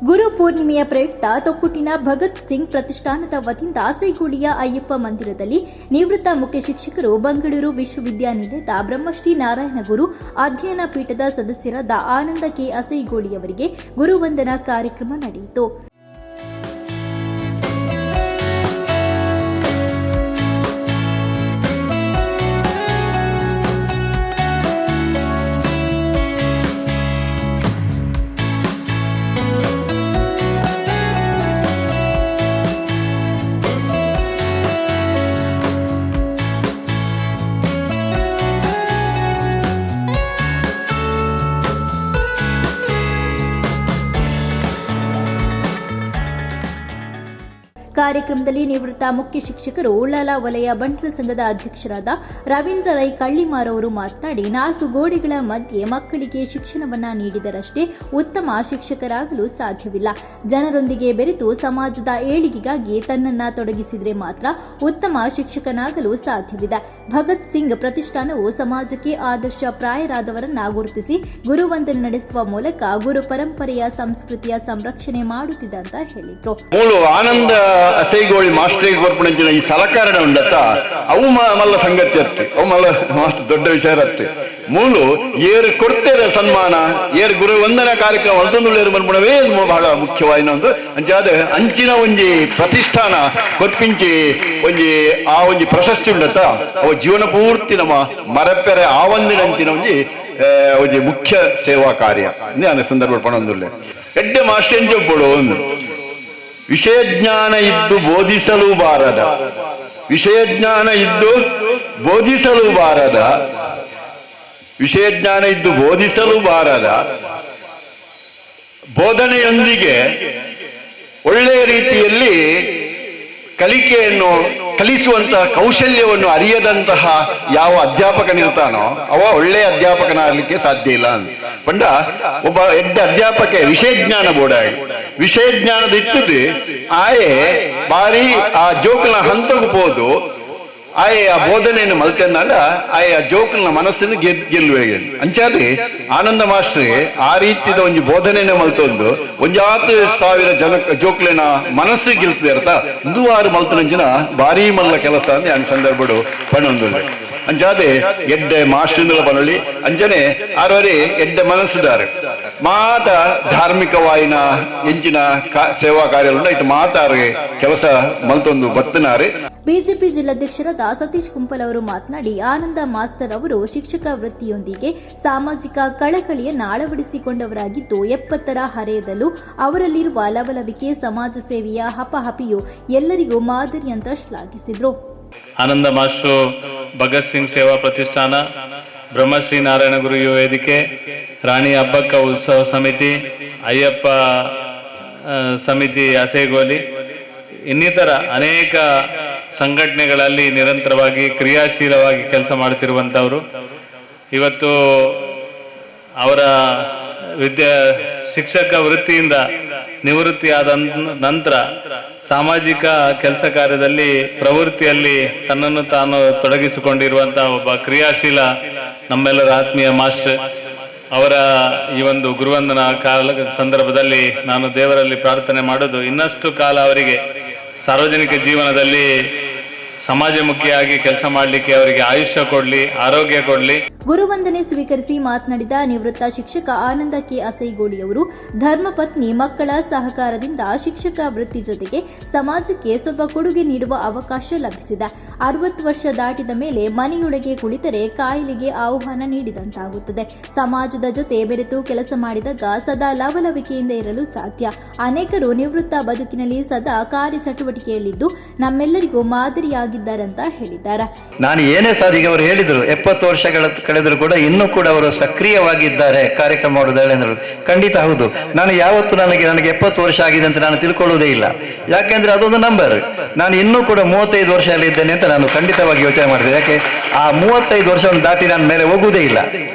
ಗುರು ಪೂರ್ಣಿಮೆಯ ಪ್ರಯುಕ್ತ ತೊಕ್ಕುಟಿನ ಭಗತ್ ಸಿಂಗ್ ಪ್ರತಿಷ್ಠಾನದ ವತಿಯಿಂದ ಆಸೈಗುಳಿಯ ಅಯ್ಯಪ್ಪ ಮಂದಿರದಲ್ಲಿ ನಿವೃತ್ತ ಮುಖ್ಯ ಶಿಕ್ಷಕರು ಬೆಂಗಳೂರು ವಿಶ್ವವಿದ್ಯಾನಿಲಯದ ಬ್ರಹ್ಮಶ್ರೀ ನಾರಾಯಣ ಗುರು ಅಧ್ಯಯನ ಪೀಠದ ಸದಸ್ಯರಾದ ಆನಂದ ಕೆ ಅಸೈಗೋಳಿಯವರಿಗೆ ಗುರುವಂದನಾ ಕಾರ್ಯಕ್ರಮ ನಡೆಯಿತು. ಕಾರ್ಯಕ್ರಮದಲ್ಲಿ ನಿವೃತ್ತ ಮುಖ್ಯ ಶಿಕ್ಷಕರು ಉಳ್ಳಾಲ ವಲಯ ಬಂಟರ ಸಂಘದ ಅಧ್ಯಕ್ಷರಾದ ರವೀಂದ್ರ ರೈ ಕಳ್ಳಿಮಾರ್ ಅವರು ಮಾತನಾಡಿ, 4 ಗೋಡೆಗಳ ಮಧ್ಯೆ ಮಕ್ಕಳಿಗೆ ಶಿಕ್ಷಣವನ್ನ ನೀಡಿದರಷ್ಟೇ ಉತ್ತಮ ಶಿಕ್ಷಕರಾಗಲು ಸಾಧ್ಯವಿಲ್ಲ. ಜನರೊಂದಿಗೆ ಬೆರೆತು ಸಮಾಜದ ಏಳಿಗೆಗಾಗಿ ತನ್ನನ್ನ ತೊಡಗಿಸಿದರೆ ಮಾತ್ರ ಉತ್ತಮ ಶಿಕ್ಷಕನಾಗಲು ಸಾಧ್ಯವಿದೆ. ಭಗತ್ ಸಿಂಗ್ ಪ್ರತಿಷ್ಠಾನವು ಸಮಾಜಕ್ಕೆ ಆದರ್ಶ ಪ್ರಾಯರಾದವರನ್ನ ಗುರುತಿಸಿ ಗುರುವಂದನೆ ನಡೆಸುವ ಮೂಲಕ ಗುರು ಪರಂಪರೆಯ ಸಂಸ್ಕೃತಿಯ ಸಂರಕ್ಷಣೆ ಮಾಡುತ್ತಿದೆ ಅಂತ ಹೇಳಿದ್ರು. ಅಸೈಗೋಳಿ ಮಾಸ್ಟರ್ ಬರ್ಪಣಂಚಿನ ಈ ಸಲಕಾರಣ ಉಂಡತ್ತ ಅವು ಮಲ್ಲ ಸಂಗತಿ ಅತ್ತೆ ಅವು ಮಲ್ಲ ದೊಡ್ಡ ವಿಷಯ ಇರತ್ತೆ. ಮೂಲು ಏರು ಕೊಡ್ತೇರೆ ಸನ್ಮಾನ ಏರು ಗುರು ವಂದನಾ ಕಾರ್ಯಕ್ರಮ ಅಲ್ದೊಂದು ಬರ್ಪಣವೇ ಬಹಳ ಮುಖ್ಯವಾಯಿನ ಒಂದು ಅಂಚಾದ ಅಂಚಿನ ಒಂಜಿ ಪ್ರತಿಷ್ಠಾನ ಕೊರ್ಪಿಂಚಿ ಒಂಜಿ ಆ ಒಂಜಿ ಪ್ರಶಸ್ತಿ ಉಂಡತ್ತ ಅವ ಜೀವನ ಪೂರ್ತಿ ನಮ್ಮ ಮರಪೆರೆ ಆವಂದಿನ ಅಂಚಿನ ಒಂಜಿ ಮುಖ್ಯ ಸೇವಾ ಕಾರ್ಯ ಸಂದರ್ಭ ಪಣೊಂದುಲ್ಲೆ ಎಡ್ಡೆ ಮಾಸ್ಟರ್ ಎಂಜೊಬ್ಬಳು ಒಂದು ವಿಷಯ ಜ್ಞಾನ ಇದ್ದು ಬೋಧಿಸಲು ಬಾರದ, ವಿಷಯ ಜ್ಞಾನ ಇದ್ದು ಬೋಧಿಸಲು ಬಾರದ, ವಿಷಯ ಜ್ಞಾನ ಇದ್ದು ಬೋಧಿಸಲು ಬಾರದ ಬೋಧನೆಯೊಂದಿಗೆ ಒಳ್ಳೆಯ ರೀತಿಯಲ್ಲಿ ಕಲಿಕೆಯನ್ನು ಕಲಿಸುವಂತಹ ಕೌಶಲ್ಯವನ್ನು ಅರಿಯದಂತಹ ಯಾವ ಅಧ್ಯಾಪಕನಿರ್ತಾನೋ ಅವ ಒಳ್ಳೆಯ ಅಧ್ಯಾಪಕನಾಗಲಿಕ್ಕೆ ಸಾಧ್ಯ ಇಲ್ಲ ಅಂತ ಪಂಡ ಒಬ್ಬ ಎಡ್ಡ ಅಧ್ಯಾಪಕ ವಿಷಯ ಜ್ಞಾನ ಬೋಡಾಗಿ ವಿಷಯ ಜ್ಞಾನದ ಇತ್ತದೆ ಆಯೆ ಬಾರಿ ಆ ಜೋಕಲ್ನ ಹಂತಕ್ಕೆ ಹೋದು ಆಯೆ ಆ ಬೋಧನೆಯನ್ನು ಮಲ್ತಂದಾಂಡ ಆಯೆ ಆ ಜೋಕಲ್ನ ಮನಸ್ಸನ್ನು ಗೆಲ್ಲುವೆ ಅಂಚಾದ್ರೆ ಆನಂದ ಮಾಸ್ಟ್ರಿಗೆ ಆ ರೀತಿಯ ಒಂದು ಬೋಧನೆಯನ್ನು ಮಲ್ತೊಂದು 1,000 ಜನ ಜೋಕ್ಲಿನ ಮನಸ್ಸು ಗೆಲ್ತದೆ ಅರ್ಥ 100 ಮಲ್ತನಂಚಿನ ಭಾರಿ ಮಲ್ಲ ಕೆಲಸ ಅಂದ್ರೆ ಆ ಸಂದರ್ಭಡು ಪಣೊಂದು ಅಂಚಾದೆ ಎಡ್ಡೆ ಮಾಸ್ಟರ್ ಪನೊಳ್ಳಿ ಅಂಚನೆ ಆರವರೆ ಎಡ್ಡೆ ಮನಸ್ಸುದಾರೆ ಮಾತ ಧಾರ್ಮಿಕವಾಯಿನ ಎಂಚಿನ ಸೇವಾ ಕಾರ್ಯ ಇಟ್ಟು ಮಾತಾರೆ ಕೆಲಸ ಮಲ್ತೊಂದು ಬತ್ತನಾರೆ. ಬಿಜೆಪಿ ಜಿಲ್ಲಾಧ್ಯಕ್ಷರಾದ ಸತೀಶ್ ಕುಂಪಲ್ ಅವರು ಮಾತನಾಡಿ, ಆನಂದ ಮಾಸ್ತರ್ ಅವರು ಶಿಕ್ಷಕ ವೃತ್ತಿಯೊಂದಿಗೆ ಸಾಮಾಜಿಕ ಕಳಕಳಿಯನ್ನು ಅಳವಡಿಸಿಕೊಂಡವರಾಗಿದ್ದು 70ರ ಹರೆಯದಲ್ಲೂ ಅವರಲ್ಲಿರುವ ಲವಲವಿಕೆ ಸಮಾಜ ಸೇವೆಯ ಹಪಹಪಿಯು ಎಲ್ಲರಿಗೂ ಮಾದರಿ ಅಂತ ಶ್ಲಾಘಿಸಿದ್ರು. ಆನಂದ ಮಾಸ್ಟರ್ ಭಗತ್ ಸಿಂಗ್ ಸೇವಾ ಪ್ರತಿಷ್ಠಾನ, ಬ್ರಹ್ಮಶ್ರೀ ನಾರಾಯಣ ಗುರು ಯುವ ವೇದಿಕೆ, ರಾಣಿ ಹಬ್ಬಕ್ಕ ಉತ್ಸವ ಸಮಿತಿ, ಅಯ್ಯಪ್ಪ ಸಮಿತಿ ಅಸೈಗೋಲಿ ಇನ್ನಿತರ ಅನೇಕ ಸಂಘಟನೆಗಳಲ್ಲಿ ನಿರಂತರವಾಗಿ ಕ್ರಿಯಾಶೀಲವಾಗಿ ಕೆಲಸ ಮಾಡುತ್ತಿರುವಂಥವರು ಇವತ್ತು ಅವರ ಶಿಕ್ಷಕ ವೃತ್ತಿಯಿಂದ ನಿವೃತ್ತಿಯಾದ ನಂತರ ಸಾಮಾಜಿಕ ಕೆಲಸ ಕಾರ್ಯದಲ್ಲಿ ಪ್ರವೃತ್ತಿಯಲ್ಲಿ ತನ್ನನ್ನು ತಾನು ತೊಡಗಿಸಿಕೊಂಡಿರುವಂತಹ ಒಬ್ಬ ಕ್ರಿಯಾಶೀಲ ನಮ್ಮೆಲ್ಲರ ಆತ್ಮೀಯ ಮಾಸ್ಟರ್ ಅವರ ಈ ಒಂದು ಗುರುವಂದನಾ ಸಂದರ್ಭದಲ್ಲಿ ನಾನು ದೇವರಲ್ಲಿ ಪ್ರಾರ್ಥನೆ ಮಾಡೋದು ಇನ್ನಷ್ಟು ಕಾಲ ಅವರಿಗೆ ಸಾರ್ವಜನಿಕ ಜೀವನದಲ್ಲಿ ಸಮಾಜಮುಖಿಯಾಗಿ ಕೆಲಸ ಮಾಡಲಿಕ್ಕೆ ಅವರಿಗೆ ಆಯುಷ್ಯ ಕೊಡಲಿ, ಆರೋಗ್ಯ ಕೊಡಲಿ. ಗುರುವಂದನೆ ಸ್ವೀಕರಿಸಿ ಮಾತನಾಡಿದ ನಿವೃತ್ತ ಶಿಕ್ಷಕ ಆನಂದ ಕೆ ಅಸೈಗೋಳಿಯವರು, ಧರ್ಮಪತ್ನಿ ಮಕ್ಕಳ ಸಹಕಾರದಿಂದ ಶಿಕ್ಷಕ ವೃತ್ತಿ ಜೊತೆಗೆ ಸಮಾಜಕ್ಕೆ ಸ್ವಲ್ಪ ಕೊಡುಗೆ ನೀಡುವ ಅವಕಾಶ ಲಭಿಸಿದೆ. 60 ವರ್ಷ ದಾಟಿದ ಮೇಲೆ ಮನೆಯೊಳಗೆ ಕುಳಿತರೆ ಕಾಯಿಲೆಗೆ ಆಹ್ವಾನ ನೀಡಿದಂತಾಗುತ್ತದೆ. ಸಮಾಜದ ಜೊತೆ ಬೆರೆತು ಕೆಲಸ ಮಾಡಿದಾಗ ಸದಾ ಲವಲವಿಕೆಯಿಂದ ಇರಲು ಸಾಧ್ಯ. ಅನೇಕರು ನಿವೃತ್ತ ಬದುಕಿನಲ್ಲಿ ಸದಾ ಕಾರ್ಯಚಟುವಟಿಕೆಯಲ್ಲಿದ್ದು ನಮ್ಮೆಲ್ಲರಿಗೂ ಮಾದರಿಯಾಗಿದ್ದಾರಂತ ಹೇಳಿದ್ದಾರೆ. ನಾನು ಏನೇ ಸಾಧಿಗೆ ಅವರು ಹೇಳಿದ್ರು 70 ವರ್ಷಗಳ ಕಳೆದರೂ ಕೂಡ ಇನ್ನೂ ಕೂಡ ಅವರು ಸಕ್ರಿಯವಾಗಿದ್ದಾರೆ ಕಾರ್ಯಕ್ರಮ ಮಾಡೋದು. ಖಂಡಿತ ಹೌದು. ನಾನು ಯಾವತ್ತು ನನಗೆ 70 ವರ್ಷ ಆಗಿದೆ ಅಂತ ನಾನು ತಿಳ್ಕೊಳ್ಳುವುದೇ ಇಲ್ಲ. ಯಾಕೆಂದ್ರೆ ಅದೊಂದು ನಂಬರ್. ನಾನು ಇನ್ನೂ ಕೂಡ 35 ವರ್ಷದಲ್ಲಿ ಇದ್ದೇನೆ ಅಂತ ನಾನು ಖಂಡಿತವಾಗಿ ಯೋಚನೆ ಮಾಡಿದೆ. ಯಾಕೆ ಆ 35 ವರ್ಷವನ್ನು ದಾಟಿ ನಾನು ಮೇಲೆ ಹೋಗುವುದೇ ಇಲ್ಲ.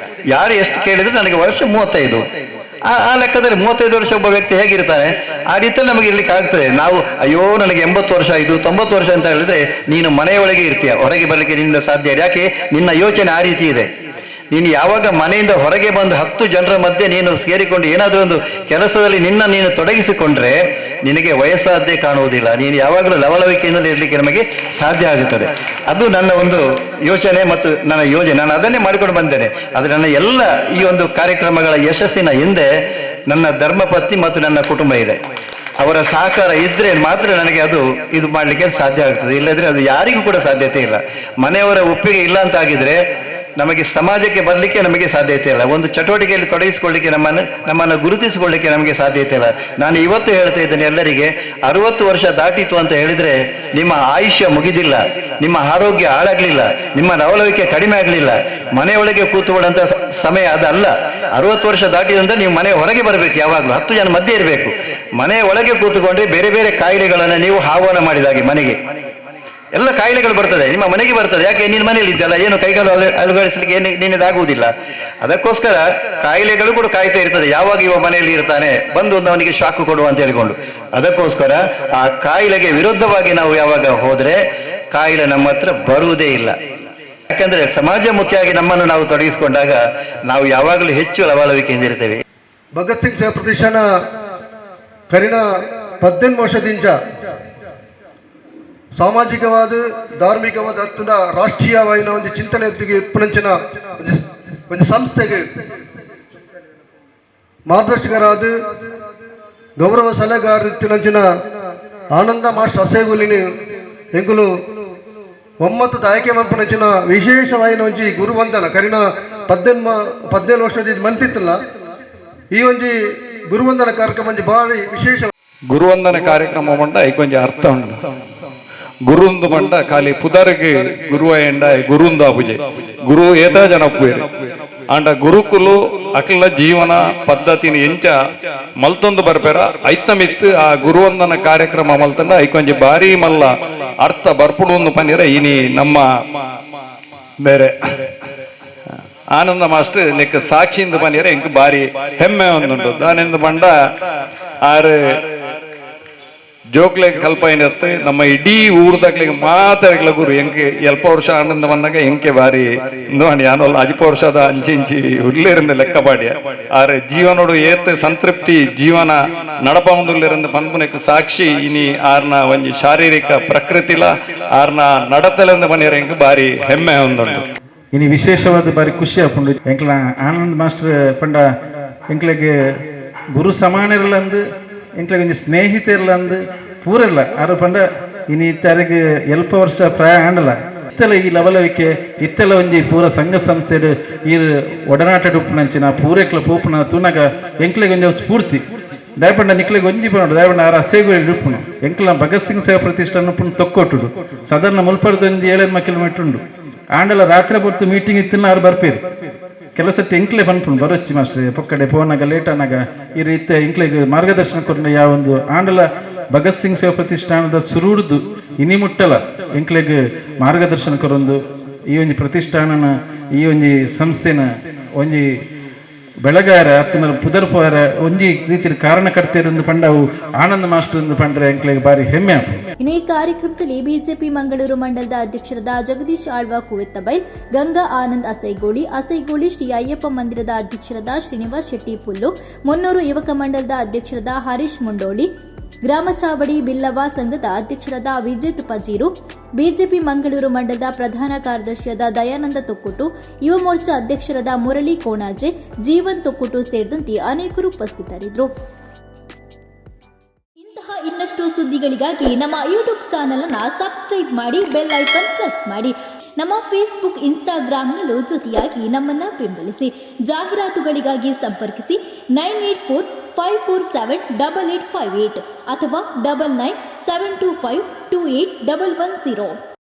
ಯಾರು ಎಷ್ಟು ಕೇಳಿದ್ರೆ ನನಗೆ ವರ್ಷ 35. ಆ ಲೆಕ್ಕದಲ್ಲಿ 35 ವರ್ಷ ಒಬ್ಬ ವ್ಯಕ್ತಿ ಹೇಗಿರ್ತಾನೆ ಆ ರೀತಿಯಲ್ಲಿ ನಮಗೆ ಇರ್ಲಿಕ್ಕೆ ಆಗ್ತದೆ. ನಾವು ಅಯ್ಯೋ ನನಗೆ 80 ವರ್ಷ ಆಯ್ತು 90 ವರ್ಷ ಅಂತ ಹೇಳಿದ್ರೆ ನೀನು ಮನೆಯೊಳಗೆ ಇರ್ತೀಯ, ಹೊರಗೆ ಬರ್ಲಿಕ್ಕೆ ನಿನ್ನಿಂದ ಸಾಧ್ಯ. ಯಾಕೆ ನಿನ್ನ ಯೋಚನೆ ಆ ರೀತಿ ಇದೆ. ನೀನು ಯಾವಾಗ ಮನೆಯಿಂದ ಹೊರಗೆ ಬಂದು 10 ಜನರ ಮಧ್ಯೆ ನೀನು ಸೇರಿಕೊಂಡು ಏನಾದರೂ ಒಂದು ಕೆಲಸದಲ್ಲಿ ನೀನು ತೊಡಗಿಸಿಕೊಂಡ್ರೆ ನಿನಗೆ ವಯಸ್ಸಾದ್ದೇ ಕಾಣುವುದಿಲ್ಲ. ನೀನು ಯಾವಾಗಲೂ ಲವಲವಿಕೆಯಿಂದ ಇರಲಿಕ್ಕೆ ನಮಗೆ ಸಾಧ್ಯ ಆಗುತ್ತದೆ. ಅದು ನನ್ನ ಒಂದು ಯೋಚನೆ ಮತ್ತು ನನ್ನ ಯೋಜನೆ. ನಾನು ಅದನ್ನೇ ಮಾಡಿಕೊಂಡು ಬಂದೇನೆ. ಆದರೆ ನನ್ನ ಎಲ್ಲ ಈ ಒಂದು ಕಾರ್ಯಕ್ರಮಗಳ ಯಶಸ್ಸಿನ ಹಿಂದೆ ನನ್ನ ಧರ್ಮಪತ್ನಿ ಮತ್ತು ನನ್ನ ಕುಟುಂಬ ಇದೆ. ಅವರ ಸಹಕಾರ ಇದ್ರೆ ಮಾತ್ರ ನನಗೆ ಇದು ಮಾಡಲಿಕ್ಕೆ ಸಾಧ್ಯ ಆಗ್ತದೆ. ಇಲ್ಲದ್ರೆ ಅದು ಯಾರಿಗೂ ಕೂಡ ಸಾಧ್ಯತೆ ಇಲ್ಲ. ಮನೆಯವರ ಒಪ್ಪಿಗೆ ಇಲ್ಲ ಅಂತ ಆಗಿದ್ರೆ ನಮಗೆ ಸಮಾಜಕ್ಕೆ ಬರಲಿಕ್ಕೆ ನಮಗೆ ಸಾಧ್ಯತೆ ಇಲ್ಲ. ಒಂದು ಚಟುವಟಿಕೆಯಲ್ಲಿ ತೊಡಗಿಸಿಕೊಳ್ಳಿಕ್ಕೆ ನಮ್ಮನ್ನು ಗುರುತಿಸಿಕೊಳ್ಳಿಕ್ಕೆ ನಮಗೆ ಸಾಧ್ಯತೆ ಇಲ್ಲ. ನಾನು ಇವತ್ತು ಹೇಳ್ತಾ ಇದ್ದೇನೆ ಎಲ್ಲರಿಗೆ, 60 ವರ್ಷ ದಾಟಿತು ಅಂತ ಹೇಳಿದ್ರೆ ನಿಮ್ಮ ಆಯುಷ್ಯ ಮುಗಿದಿಲ್ಲ, ನಿಮ್ಮ ಆರೋಗ್ಯ ಹಾಳಾಗ್ಲಿಲ್ಲ, ನಿಮ್ಮ ಲವಲವಿಕೆ ಕಡಿಮೆ ಆಗಲಿಲ್ಲ. ಮನೆಯೊಳಗೆ ಕೂತುಕೊಳ್ಳುವಂತ ಸಮಯ ಅದಲ್ಲ. 60 ವರ್ಷ ದಾಟಿದಂದ್ರೆ ನೀವು ಮನೆ ಹೊರಗೆ ಬರಬೇಕು. ಯಾವಾಗಲೂ 10 ಜನ ಮಧ್ಯೆ ಇರಬೇಕು. ಮನೆಯ ಒಳಗೆ ಕೂತುಕೊಂಡ್ರೆ ಬೇರೆ ಬೇರೆ ಕಾಯಿಲೆಗಳನ್ನು ನೀವು ಆಹ್ವಾನ ಮಾಡಿದಾಗೆ ಮನೆಗೆ ಎಲ್ಲ ಕಾಯಿಲೆಗಳು ಬರ್ತದೆ, ನಿಮ್ಮ ಮನೆಗೆ ಬರ್ತದೆ. ಯಾಕೆ ನೀನು ಮನೆಯಲ್ಲಿ ಇದ್ದಲ್ಲ, ಏನು ಕೈಗಾಲು ಅಲುಗಾಡಿಸ್ಲಿಕ್ಕೆ ನಿನ್ನದಾಗುವುದಿಲ್ಲ. ಅದಕ್ಕೋಸ್ಕರ ಕಾಯಿಲೆಗಳು ಕೂಡ ಕಾಯ್ತಾ ಇರ್ತದೆ. ಯಾವಾಗ ಇವ ಮನೆಯಲ್ಲಿ ಇರ್ತಾನೆ, ಬಂದು ಒಂದು ಅವನಿಗೆ ಶಾಕು ಕೊಡುವ ಅಂತ ಹೇಳಿಕೊಂಡು. ಅದಕ್ಕೋಸ್ಕರ ಆ ಕಾಯಿಲೆಗೆ ವಿರುದ್ಧವಾಗಿ ನಾವು ಯಾವಾಗ ಹೋದ್ರೆ ಕಾಯಿಲೆ ನಮ್ಮ ಹತ್ರ ಬರುವುದೇ ಇಲ್ಲ. ಯಾಕಂದ್ರೆ ಸಮಾಜಮುಖಿಯಾಗಿ ನಮ್ಮನ್ನು ನಾವು ತೊಡಗಿಸಿಕೊಂಡಾಗ ನಾವು ಯಾವಾಗಲೂ ಹೆಚ್ಚು ಲವಲವಿಕೆಯಿಂದ ಇರ್ತೇವೆ. ಭಗತ್ ಸಿಂಗ್ ಸೇವಾ ಪ್ರತಿಷ್ಠಾನ ಕರಿನ 18 ವರ್ಷದಿಂದ ಸಾಮಾಜಿಕವಾದ ಧಾರ್ಮಿಕವಾದ ಹತ್ತಿನ ರಾಷ್ಟ್ರೀಯವಾದ ಒಂದು ಚಿಂತನೆ ಪುನಂಚಿನ ಒಂದು ಸಂಸ್ಥೆಗೆ ಮಾರ್ಗದರ್ಶಕರಾದ ಗೌರವ ಸಲಹೆಗಾರತಿನಂಚಿನ ಆನಂದ ಮಾಸ್ಟರ್ ಅಸೇಗುಲಿನಿ ಎಂಗುಲು ಒಮ್ಮತದ ಆಯ್ಕೆ ಮಂಪನಂಚಿನ ವಿಶೇಷವಾದ ಒಂಜಿ ಗುರುವಂದನ ಕರಿನ 17 ವರ್ಷದಿಂದ ಮಂತಿತ್ತಲ್ಲ ಈ ಒಂಜಿ ಗುರುವಂದನ ಕಾರ್ಯಕ್ರಮ ಭಾರಿ ವಿಶೇಷ. ಗುರುವಂದನ ಕಾರ್ಯಕ್ರಮ ಮಂಡ ಐಕೊಂಜಿ ಅರ್ಥ ಉಂಡು. ಗುರುಂದು ಮಂಡ ಖಾಲಿ ಪುದರ್ಗೆ ಗುರುವ ಎಂಡ ಗುರುಂದ ಪೂಜೆ ಗುರು ಏತ ಜನ ಪೂಯರು ಅಂಡ ಗುರುಕುಲು ಅಕಲ ಜೀವನ ಪದ್ಧತಿನ ಎಂಚ ಮಲ್ತೊಂದು ಬರ್ಪೇರ ಐತಮಿತ್ತು ಆ ಗುರುವಂದನ ಕಾರ್ಯಕ್ರಮ ಮಲ್ತಂಡ ಐಕೊಂಜಿ ಬಾರಿ ಮಲ್ಲ ಅರ್ಥ ಬರ್ಪುಡು ಒಂದು ಪನ್ನೀರ ಇನಿ ನಮ್ಮ ಬೇರೆ ಆನಂದ ಮಾಸ್ಟರ್ ನೆಕ್ ಸಾಕ್ಷಿಂದ ಪನ್ನೀರ ಎಂಕ್ ಬಾರಿ ಹೆಮ್ಮೆ ಒಂದುಂಟು. ದಾನಿಂದ ಬಂಡ ಆರು ಜೋಕ್ಲೆಗ್ ಕಲ್ಪ ಏನಿರುತ್ತೆ ನಮ್ಮ ಇಡೀ ಊರ್ದಾಗ್ಲಿಗೆ ಮಾತಾಡ್ಲ ಗುರು ಎಂಕೆ 20 ವರ್ಷ ಆನಂದ ಬಂದಾಗ ಎಂಕೆ ಬಾರಿ ನೋಡಿ ಯಾನೋಲ್ಲ 10 ವರ್ಷದ ಅಂಚಿ ಉರ್ಲೇರಿಂದ ಲೆಕ್ಕ ಬಾಡಿಯ ಆರೆ ಜೀವನೋಡು ಏತ್ ಸಂತೃಪ್ತಿ ಜೀವನ ನಡಪಂದುಲ್ಲಿರಂದ ಪನ್ಪುನಕ್ಕೆ ಸಾಕ್ಷಿ ಇನಿ ಆರ್ನ ಒಂಜಿ ಶಾರೀರಿಕ ಪ್ರಕೃತಿಲ ಆರ್ನ ನಡತಲೆಂದ ಮನೆಯರ ಎಂಕ್ ಬಾರಿ ಹೆಮ್ಮೆ ಒಂದುಂಟು. ಇನಿ ವಿಶೇಷವಾದ ಬಾರಿ ಖುಷಿ ಆಪುಂಡು ಎಂಕ್ಲ ಆನಂದ್ ಮಾಸ್ಟರ್ ಪಂಡ ಎಂಕ್ಲೆಗೆ ಗುರು ಸಮಾನರ್ಲಂದು ಎಂಕ್ಲೆಗೆ ಒಂಜಿ ಸ್ನೇಹಿತರ್ಲಂದು ಪೂರಲ್ಲ ಆರು ಪಂಡ ಇನಿ ಇತ್ತರಿಗೆ 20 ವರ್ಷ ಪ್ರಾಯ ಆಂಡಲ ಇತ್ತಲ ಈ ಲವಲವಿಕೆ ಇತ್ತಲ ಒಂಜಿ ಪೂರ ಸಂಘ ಸಂಸ್ಥೆಡ್ ಈ ಒಡನಾಟ ಉಪ್ಪುನಂಚಿನ ಪೂರೆಕ್ಲ ಪೋಪುನ ತೂನಗ ಎಂಕ್ಲೆಗೆ ಒಂಜಿ ಸ್ಫೂರ್ತಿ ದಯಪಂಡ ನಿಕ್ಲೆಗೆ ಒಂಜಿ ಪುನಡು ದಯಪಂಡ ಆರ ಅಸೇಗುಳಿ ಉಪ್ಪುನು ಎಂಕ್ಲ ಭಗತ್ ಸಿಂಗ್ ಸೇವಾ ಪ್ರತಿಷ್ಠಾನ ಪುನಃ ತೊಕ್ಕೊಟ್ಟುಡು ಸಾಧಾರಣ ಮುಲ್ಪರ್ದೊಂಜಿ 7 ಕಿಲೋಮೀಟರ್ ಉಂಡು. ಆಂಡಲ ರಾತ್ರಿ ಬರ್ತು ಮೀಟಿಂಗ್ ಇತ್ತಿನ ಆರು ಬರ್ಪೇರು ಕೆಲಸಕ್ಕೆ ಎಂಕ್ಲೆ ಪನ್ಪುಂಡು ಬರೋಚ್ಚಿ ಮಾಸ್ಟ್ರೆ ಪೊಕ್ಕಡೆ ಪೋನಾಗ ಲೇಟ್ ಅನ್ನಾಗ ಈ ರೀತಿ ಎಂಕ್ಲೆಗೆ ಮಾರ್ಗದರ್ಶನ ಕೊಡ ಯಾವೊಂದು ಆಂಡಲ ಭಗತ್ ಸಿಂಗ್ ಸೇವಾ ಪ್ರತಿಷ್ಠಾನದ ಸುರುಡ್ದು ಇನಿ ಮುಟ್ಟಲ ಎಂಕ್ಲೆಗೆ ಮಾರ್ಗದರ್ಶನ ಕೊರೊಂದು ಈ ಒಂಜಿ ಪ್ರತಿಷ್ಠಾನನ ಈ ಒಂಜಿ ಸಂಸ್ಥೆನ ಒಂಜಿ ಬೆಳಗಾರ ಅತ್ತನ ಪುದರ್ಪುವಾರ ಒಂಜಿ ರೀತಿ ಕಾರಣಕರ್ತೆಯರೊಂದು ಪಂಡವು ಆನಂದ ಮಾಸ್ಟರ್ ಪಂಡ್ರೆ ಎಂಕ್ಲೆಗೆ ಬಾರಿ ಹೆಮ್ಮೆ. ಇನ್ನು ಈ ಕಾರ್ಯಕ್ರಮದಲ್ಲಿ ಬಿಜೆಪಿ ಮಂಗಳೂರು ಮಂಡಲದ ಅಧ್ಯಕ್ಷರಾದ ಜಗದೀಶ್ ಆಳ್ವ ಕುವೆತ್ತಬೈಲ್, ಗಂಗಾ ಆನಂದ್ ಅಸೈಗೋಳಿ ಶ್ರೀ ಅಯ್ಯಪ್ಪ ಮಂದಿರದ ಅಧ್ಯಕ್ಷರಾದ ಶ್ರೀನಿವಾಸ್ ಶೆಟ್ಟಿ ಪುಲ್ಲು, ಮುನ್ನೂರು ಯುವಕ ಮಂಡಲದ ಅಧ್ಯಕ್ಷರಾದ ಹರೀಶ್ ಮುಂಡೋಳಿ, ಗ್ರಾಮ ಚಾವಡಿ ಬಿಲ್ಲವ ಸಂಘದ ಅಧ್ಯಕ್ಷರಾದ ವಿಜೇತ್ ಪಜೀರು, ಬಿಜೆಪಿ ಮಂಗಳೂರು ಮಂಡಲದ ಪ್ರಧಾನ ಕಾರ್ಯದರ್ಶಿಯಾದ ದಯಾನಂದ ತೊಕ್ಕುಟು, ಯುವ ಮೋರ್ಚಾ ಅಧ್ಯಕ್ಷರಾದ ಮುರಳಿ ಕೋಣಾಜೆ, ಜೀವನ್ ತೊಕ್ಕುಟು ಸೇರಿದಂತೆ ಅನೇಕರು ಉಪಸ್ಥಿತರಿದ್ದರು. ಇಂತಹ ಇನ್ನಷ್ಟು ಸುದ್ದಿಗಳಿಗಾಗಿ ನಮ್ಮ ಯೂಟ್ಯೂಬ್ ಚಾನೆಲ್ ಅನ್ನು ಸಬ್ಸ್ಕ್ರೈಬ್ ಮಾಡಿ, ಬೆಲ್ ಐಕಾನ್ ಪ್ರೆಸ್ ಮಾಡಿ. ನಮ್ಮ ಫೇಸ್ಬುಕ್, ಇನ್ಸ್ಟಾಗ್ರಾಂನಲ್ಲೂ ಜೊತೆಯಾಗಿ ನಮ್ಮನ್ನು ಬೆಂಬಲಿಸಿ. ಜಾಹೀರಾತುಗಳಿಗಾಗಿ ಸಂಪರ್ಕಿಸಿ 9845478858 ಅಥವಾ 9972528110.